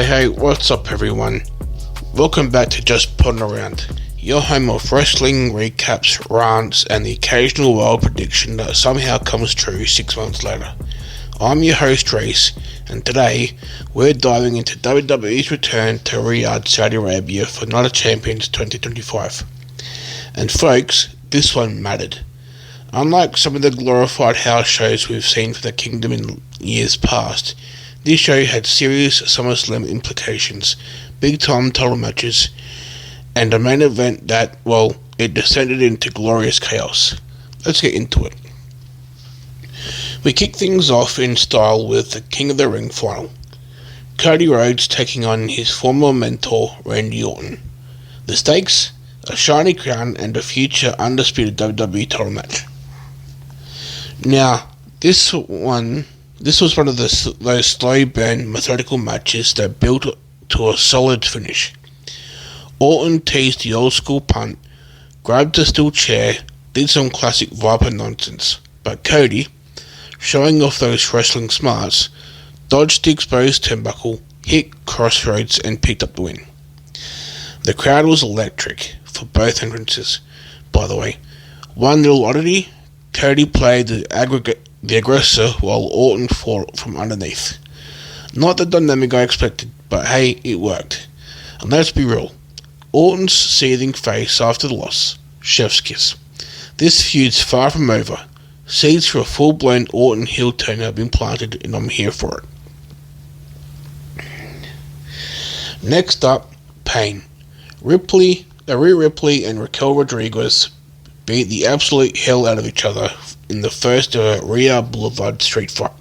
Hey, what's up everyone? Welcome back to Just Putting Around, your home of wrestling recaps, rants, and the occasional wild prediction that somehow comes true 6 months later. I'm your host Reese, and today we're diving into WWE's return to Riyadh, Saudi Arabia for Night of Champions 2025. And folks, this one mattered. Unlike some of the glorified house shows we've seen for the Kingdom in years past, this show had serious SummerSlam implications, big-time title matches, and a main event that, well, it descended into glorious chaos. Let's get into it. We kick things off in style with the King of the Ring final. Cody Rhodes taking on his former mentor, Randy Orton. The stakes? A shiny crown and a future undisputed WWE title match. Now, this was one of those slow burn, methodical matches that built to a solid finish. Orton teased the old school punt, grabbed a steel chair, did some classic Viper nonsense, but Cody, showing off those wrestling smarts, dodged the exposed turnbuckle, hit Crossroads and picked up the win. The crowd was electric for both entrances. By the way, one little oddity, Cody played the aggressor while Orton fought from underneath. Not the dynamic I expected, but hey, it worked. And let's be real, Orton's seething face after the loss, chef's kiss. This feud's far from over. Seeds for a full-blown Orton heel turn have been planted, and I'm here for it. Next up, Pain. Rhea Ripley and Raquel Rodriguez beat the absolute hell out of each other in the first Riyadh Boulevard street fight.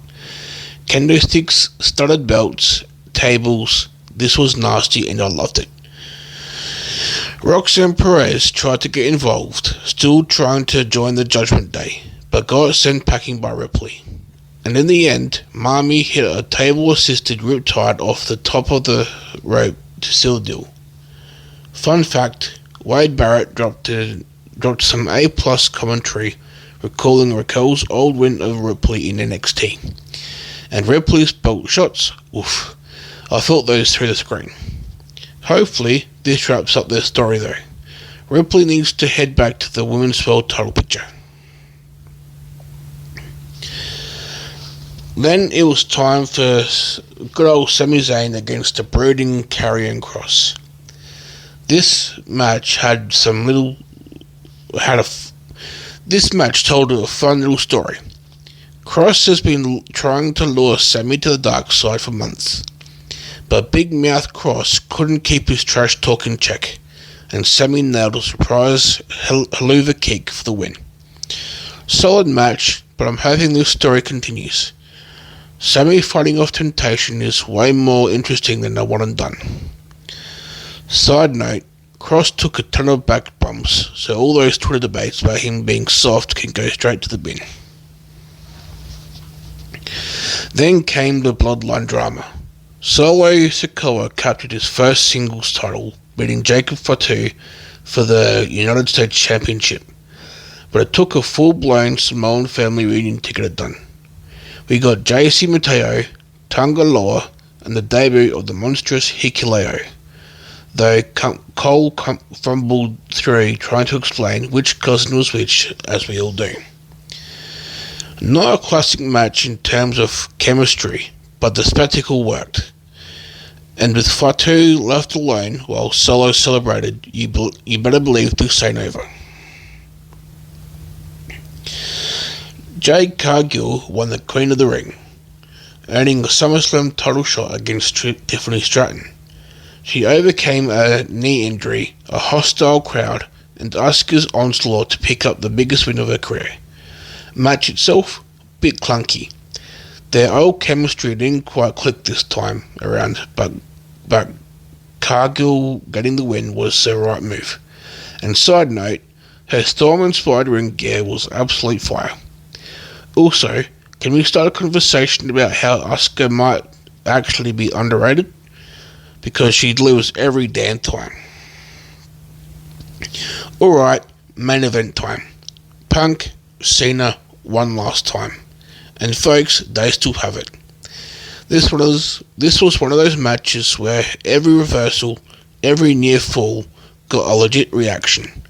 Kendo sticks, studded belts, tables. This was nasty and I loved it. Roxanne Perez tried to get involved, still trying to join the Judgment Day, but got sent packing by Ripley. And in the end, Mami hit a table-assisted riptide off the top of the rope to seal the deal. Fun fact, Wade Barrett dropped some A-plus commentary recalling Raquel's old win over Ripley in NXT. And Ripley's belt shots, oof, I felt those through the screen. Hopefully, this wraps up their story though. Ripley needs to head back to the Women's World title picture. Then it was time for good old Sami Zayn against the brooding Karrion Kross. This match This match told a fun little story. Kross has been trying to lure Sami to the dark side for months, but Big Mouth Kross couldn't keep his trash talk in check, and Sami nailed a surprise haluva kick for the win. Solid match, but I'm hoping this story continues. Sami fighting off temptation is way more interesting than a one and done. Side note, Kross took a ton of back bumps, so all those Twitter debates about him being soft can go straight to the bin. Then came the bloodline drama. Solo Sikoa captured his first singles title, beating Jacob Fatu for the United States Championship, but it took a full-blown Samoan family reunion to get it done. We got JC Mateo, Tonga Loa, and the debut of the monstrous Hikuleo, though Cole fumbled through trying to explain which cousin was which, as we all do. Not a classic match in terms of chemistry, but the spectacle worked. And with Fatu left alone while Solo celebrated, you better believe this ain't over. Jade Cargill won the Queen of the Ring, earning a SummerSlam title shot against Tiffany Stratton. She overcame a knee injury, a hostile crowd, and Asuka's onslaught to pick up the biggest win of her career. Match itself, bit clunky. Their old chemistry didn't quite click this time around, but Cargill getting the win was the right move. And side note, her Storm-inspired ring gear was absolute fire. Also, can we start a conversation about how Asuka might actually be underrated? Because she delivers every damn time. Alright, main event time. Punk, Cena, one last time. And folks, they still have it. This was one of those matches where every reversal, every near fall got a legit reaction.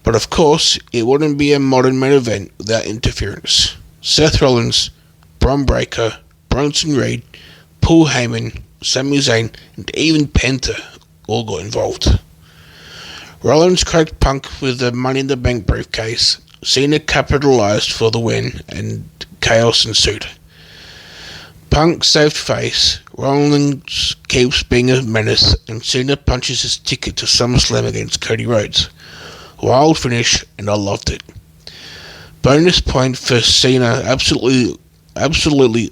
But of course, it wouldn't be a modern main event without interference. Seth Rollins, Bron Breakker, Bronson Reed, Paul Heyman, Sami Zayn, and even Penta all got involved. Rollins cracked Punk with the Money in the Bank briefcase. Cena capitalized for the win, and chaos ensued. Punk saved face, Rollins keeps being a menace, and Cena punches his ticket to SummerSlam against Cody Rhodes. Wild finish, and I loved it. Bonus point for Cena absolutely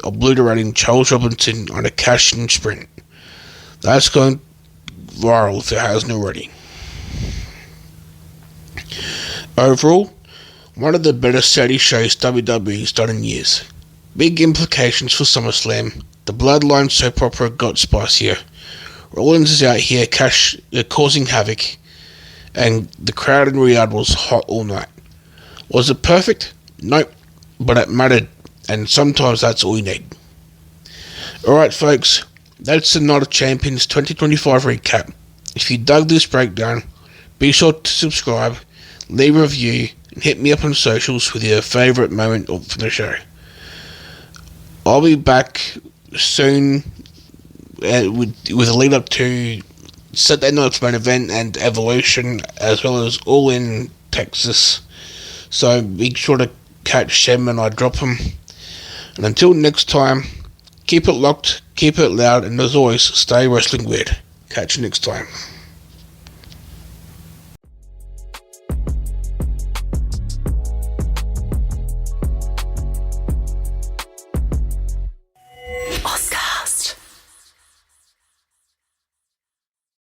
obliterating Charles Robinson on a cash-in sprint. That's going viral if it hasn't already. Overall, one of the better steady shows WWE's done in years. Big implications for SummerSlam. The Bloodline soap opera got spicier. Rollins is out here causing havoc, and the crowd in Riyadh was hot all night. Was it perfect? Nope, but it mattered, and sometimes that's all you need. Alright folks, that's the Night of Champions 2025 recap. If you dug this breakdown, be sure to subscribe, leave a review, and hit me up on socials with your favourite moment from the show. I'll be back soon with a lead up to Saturday Night's main event and Evolution, as well as All In Texas. So be sure to catch Shem when I drop them. And until next time, keep it locked, keep it loud, and as always, stay wrestling weird. Catch you next time.